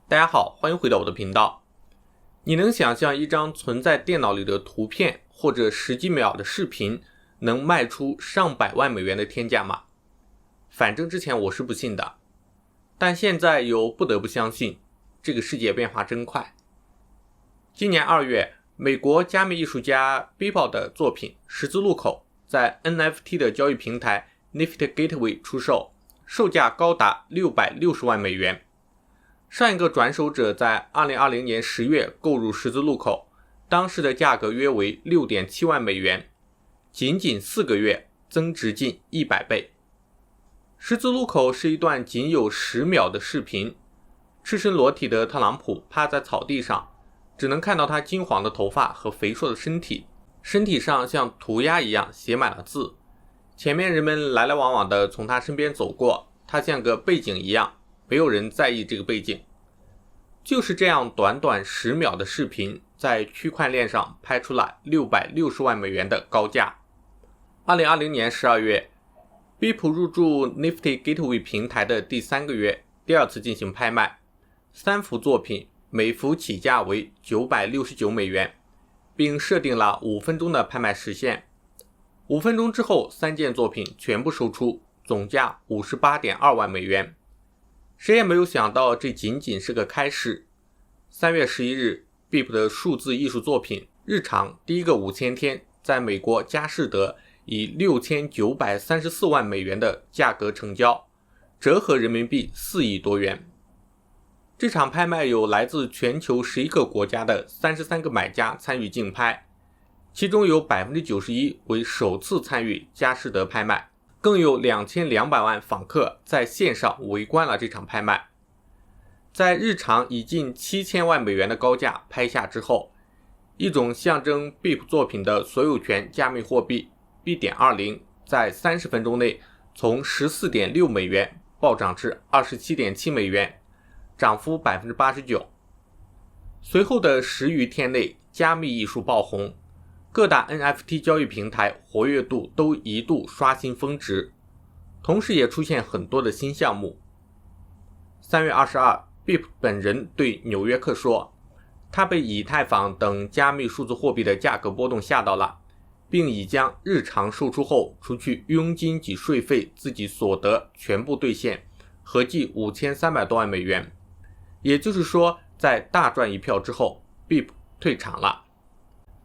大家好，欢迎回到我的频道。你能想象一张存在电脑里的图片或者十几秒的视频能卖出上百万美元的天价吗？反正之前我是不信的，但现在又不得不相信，这个世界变化真快。今年2月，美国加密艺术家 Beeple 的作品《十字路口》在 NFT 的交易平台 Nifty Gateway 出售，售价高达660万美元。上一个转手者在2020年10月购入十字路口，当时的价格约为 6.7 万美元，仅仅4个月增值近100倍。十字路口是一段仅有10秒的视频，赤身裸体的特朗普趴在草地上，只能看到他金黄的头发和肥硕的身体，身体上像涂鸦一样写满了字，前面人们来来往往的从他身边走过，他像个背景一样，没有人在意这个背景。就是这样短短10秒的视频，在区块链上拍出了660万美元的高价。2020年12月，Beeple 入驻 Nifty Gateway 平台的第3个月，第二次进行拍卖，3幅作品每幅起价为969美元，并设定了5分钟的拍卖时限。5分钟之后，3件作品全部售出，总价 58.2 万美元。谁也没有想到这仅仅是个开始。3月11日，Beeple 的数字艺术作品《日常》第一个5000天在美国佳士得以6934万美元的价格成交，折合人民币4亿多元。这场拍卖有来自全球11个国家的33个买家参与竞拍，其中有 91% 为首次参与佳士得拍卖，更有2200万访客在线上围观了这场拍卖。在日常以近7000万美元的高价拍下之后，一种象征 Beeple 作品的所有权加密货币 B.20 在30分钟内从 14.6 美元暴涨至 27.7 美元，涨幅 89%。 随后的10余天内，加密艺术爆红，各大 NFT 交易平台活跃度都一度刷新峰值，同时也出现很多的新项目。3月22， Beeple 本人对纽约客说，他被以太坊等加密数字货币的价格波动吓到了，并已将日常售出后除去佣金及税费自己所得全部兑现，合计5300多万美元。也就是说，在大赚一票之后， Beeple 退场了。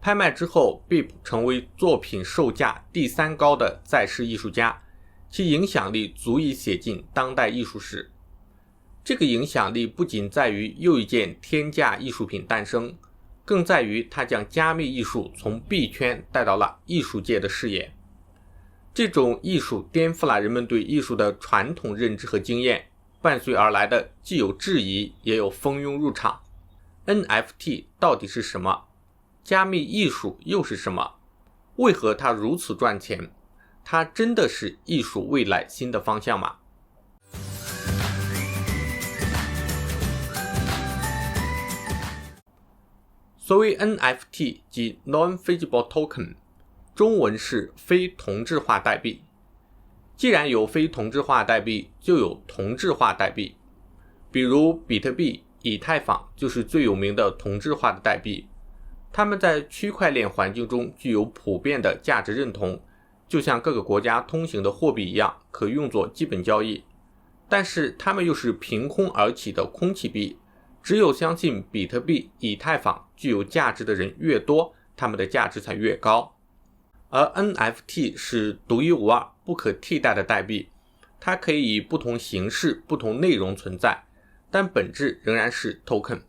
拍卖之后， Beeple 成为作品售价第3高的在世艺术家，其影响力足以写进当代艺术史。这个影响力不仅在于又一件天价艺术品诞生，更在于它将加密艺术从币圈带到了艺术界的视野。这种艺术颠覆了人们对艺术的传统认知和经验，伴随而来的既有质疑，也有蜂拥入场。 NFT 到底是什么？加密艺术又是什么？为何它如此赚钱？它真的是艺术未来新的方向吗？所谓 NFT 即 Non-Fungible Token， 中文是非同质化代币。既然有非同质化代币，就有同质化代币。比如比特币、以太坊就是最有名的同质化的代币，它们在区块链环境中具有普遍的价值认同，就像各个国家通行的货币一样，可用作基本交易。但是它们又是凭空而起的空气币，只有相信比特币、以太坊具有价值的人越多，它们的价值才越高。而 NFT 是独一无二、不可替代的代币，它可以以不同形式、不同内容存在，但本质仍然是 token。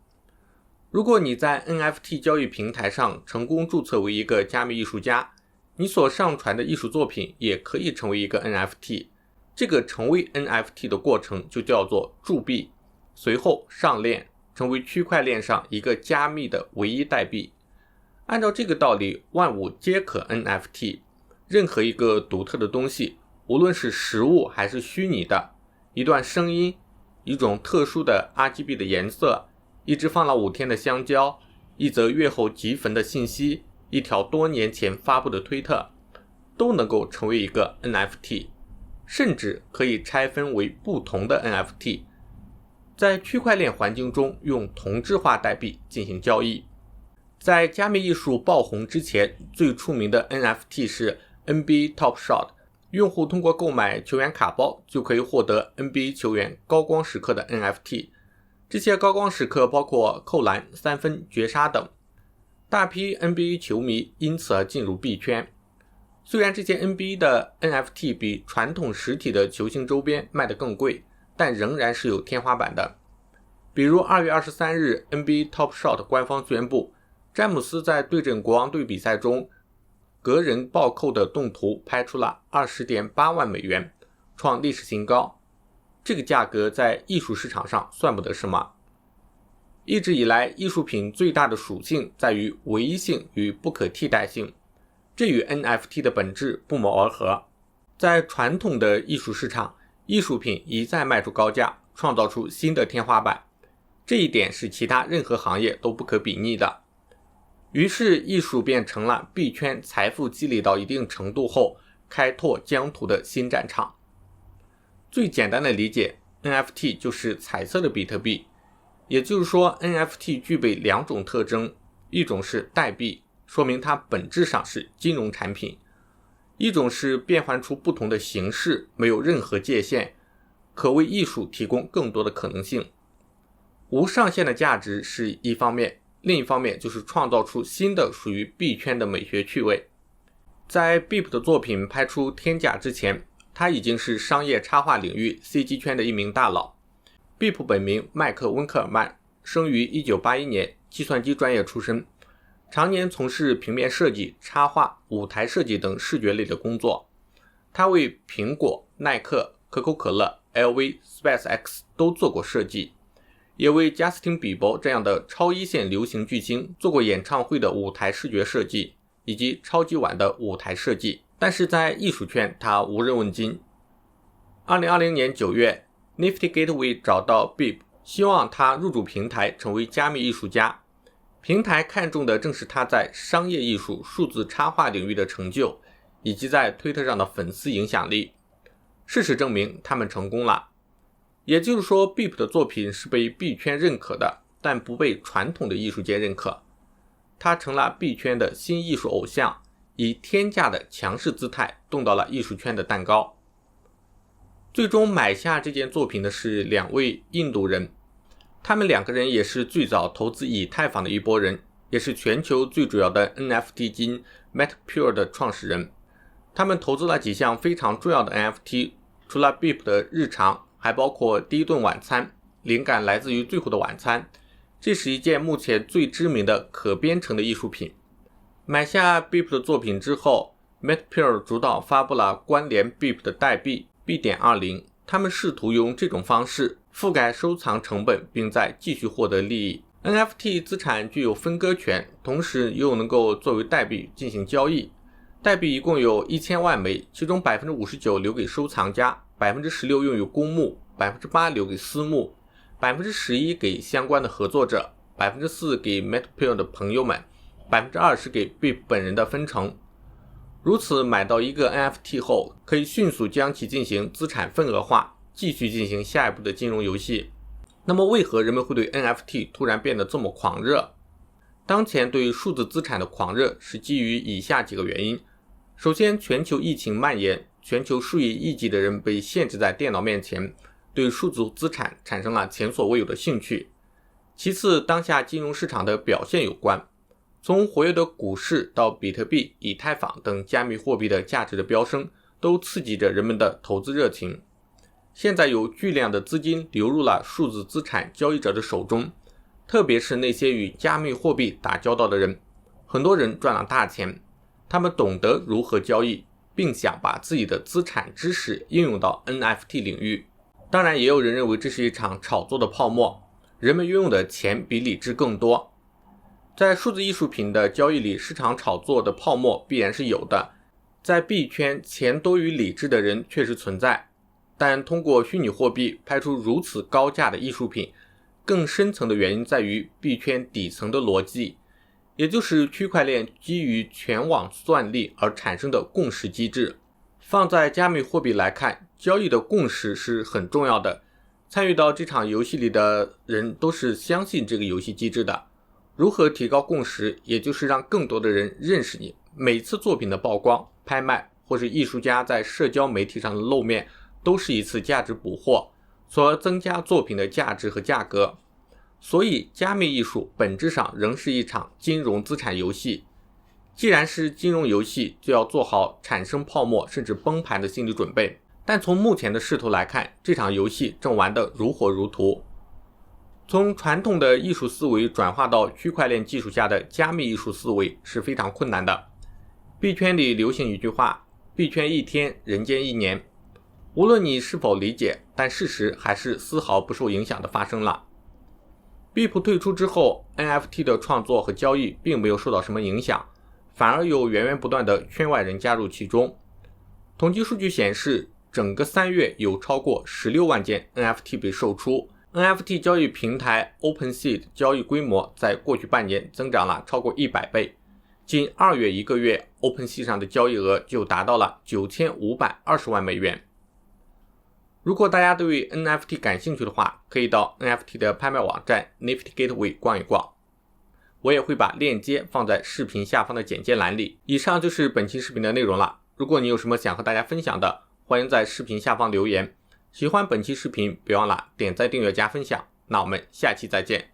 如果你在 NFT 交易平台上成功注册为一个加密艺术家，你所上传的艺术作品也可以成为一个 NFT。 这个成为 NFT 的过程就叫做铸币，随后上链，成为区块链上一个加密的唯一代币。按照这个道理，万物皆可 NFT。 任何一个独特的东西，无论是实物还是虚拟的，一段声音，一种特殊的 RGB 的颜色，一只放了5天的香蕉，一则月后即焚的信息，一条多年前发布的推特，都能够成为一个 NFT， 甚至可以拆分为不同的 NFT，在区块链环境中用同质化代币进行交易。在加密艺术爆红之前，最出名的 NFT 是 NBA Top Shot， 用户通过购买球员卡包就可以获得 NBA 球员高光时刻的 NFT。 这些高光时刻包括扣篮、三分、绝杀等。大批 NBA 球迷因此而进入币圈。虽然这些 NBA 的 NFT 比传统实体的球星周边卖得更贵，但仍然是有天花板的。比如2月23日 NBA Top Shot 官方宣布，詹姆斯在对阵国王队比赛中个人暴扣的动图拍出了 20.8 万美元，创历史新高。这个价格在艺术市场上算不得什么。一直以来，艺术品最大的属性在于唯一性与不可替代性，这与 NFT 的本质不谋而合。在传统的艺术市场，艺术品一再卖出高价，创造出新的天花板，这一点是其他任何行业都不可比拟的。于是艺术变成了币圈财富积累到一定程度后开拓疆土的新战场。最简单的理解， NFT 就是彩色的比特币，也就是说 NFT 具备两种特征，一种是代币，说明它本质上是金融产品；一种是变换出不同的形式，没有任何界限，可为艺术提供更多的可能性。无上限的价值是一方面，另一方面就是创造出新的属于币圈的美学趣味。在 BIP 的作品拍出天价之前，他已经是商业插画领域 CG 圈的一名大佬。BIP 本名麦克温克尔曼，生于1981年，计算机专业出身，常年从事平面设计、插画、舞台设计等视觉类的工作。他为苹果、耐克、可口可乐、LV、SpaceX 都做过设计，也为贾斯汀·比伯这样的超一线流行巨星做过演唱会的舞台视觉设计以及超级碗的舞台设计，但是在艺术圈他无人问津。2020年9月 Nifty Gateway 找到 BIP， 希望他入驻平台成为加密艺术家。平台看重的正是他在商业艺术、数字插画领域的成就，以及在推特上的粉丝影响力。事实证明他们成功了。也就是说 BIP 的作品是被币圈认可的，但不被传统的艺术界认可。他成了币圈的新艺术偶像，以天价的强势姿态动到了艺术圈的蛋糕。最终买下这件作品的是两位印度人，他们两个人也是最早投资以太坊的一拨人，也是全球最主要的 NFT 基金 MetaPure 的创始人。他们投资了几项非常重要的 NFT， 除了 BIP 的日常，还包括第一顿晚餐，灵感来自于最后的晚餐，这是一件目前最知名的可编程的艺术品。买下 BIP 的作品之后， MetaPure 主导发布了关联 BIP 的代币 B.20， 他们试图用这种方式覆盖收藏成本，并再继续获得利益。 NFT 资产具有分割权，同时又能够作为代币进行交易。代币一共有1000万枚，其中 59% 留给收藏家， 16% 用于公募， 8% 留给私募， 11% 给相关的合作者， 4% 给 MetaPure 的朋友们， 20% 给 BIP 本人的分成。如此买到一个 NFT 后，可以迅速将其进行资产份额化，继续进行下一步的金融游戏。那么为何人们会对 NFT 突然变得这么狂热？当前对数字资产的狂热是基于以下几个原因。首先，全球疫情蔓延，全球数以亿计的人被限制在电脑面前，对数字资产产生了前所未有的兴趣。其次，当下金融市场的表现有关，从活跃的股市到比特币、以太坊等加密货币的价值的飙升，都刺激着人们的投资热情。现在有巨量的资金流入了数字资产交易者的手中，特别是那些与加密货币打交道的人，很多人赚了大钱，他们懂得如何交易，并想把自己的资产知识应用到 NFT 领域。当然，也有人认为这是一场炒作的泡沫，人们拥有的钱比理智更多。在数字艺术品的交易里，市场炒作的泡沫必然是有的。在币圈，钱多于理智的人确实存在，但通过虚拟货币拍出如此高价的艺术品，更深层的原因在于币圈底层的逻辑，也就是区块链基于全网算力而产生的共识机制。放在加密货币来看，交易的共识是很重要的，参与到这场游戏里的人都是相信这个游戏机制的。如何提高共识，也就是让更多的人认识你。每次作品的曝光、拍卖，或是艺术家在社交媒体上的露面，都是一次价值捕获，从而增加作品的价值和价格。所以加密艺术本质上仍是一场金融资产游戏。既然是金融游戏，就要做好产生泡沫甚至崩盘的心理准备。但从目前的势头来看，这场游戏正玩得如火如荼。从传统的艺术思维转化到区块链技术下的加密艺术思维是非常困难的。币圈里流行一句话，币圈一天，人间一年。无论你是否理解，但事实还是丝毫不受影响的发生了。币普退出之后， NFT 的创作和交易并没有受到什么影响，反而有源源不断的圈外人加入其中。统计数据显示，整个3月有超过16万件 NFT 被售出。NFT 交易平台 OpenSea 交易规模在过去半年增长了超过100倍。仅2月1个月 OpenSea 上的交易额就达到了9520万美元。如果大家对 NFT 感兴趣的话，可以到 NFT 的拍卖网站 Nifty Gateway 逛一逛。我也会把链接放在视频下方的简介栏里。以上就是本期视频的内容了。如果你有什么想和大家分享的，欢迎在视频下方留言。喜欢本期视频，别忘了点赞、订阅、加分享。那我们下期再见。